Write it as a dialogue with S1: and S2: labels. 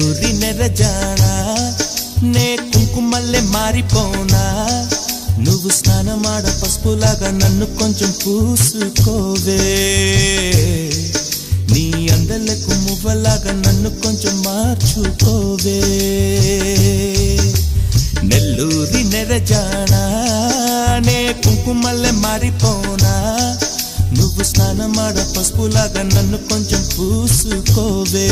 S1: నెల్లూరి నెరజానా నే కుంకుమల్లె మారిపోనా నువ్వు స్నానమాడ పసుపులాగా నన్ను కొంచెం పూసుకోవే నీ అందలకు మువ్వలాగా నన్ను కొంచెం మార్చుకోవే నెల్లూరి నెరజానా నే కుంకుమల్లె మారిపోనా నువ్వు స్నానమాడ పసుపులాగా నన్ను కొంచెం పూసుకోవే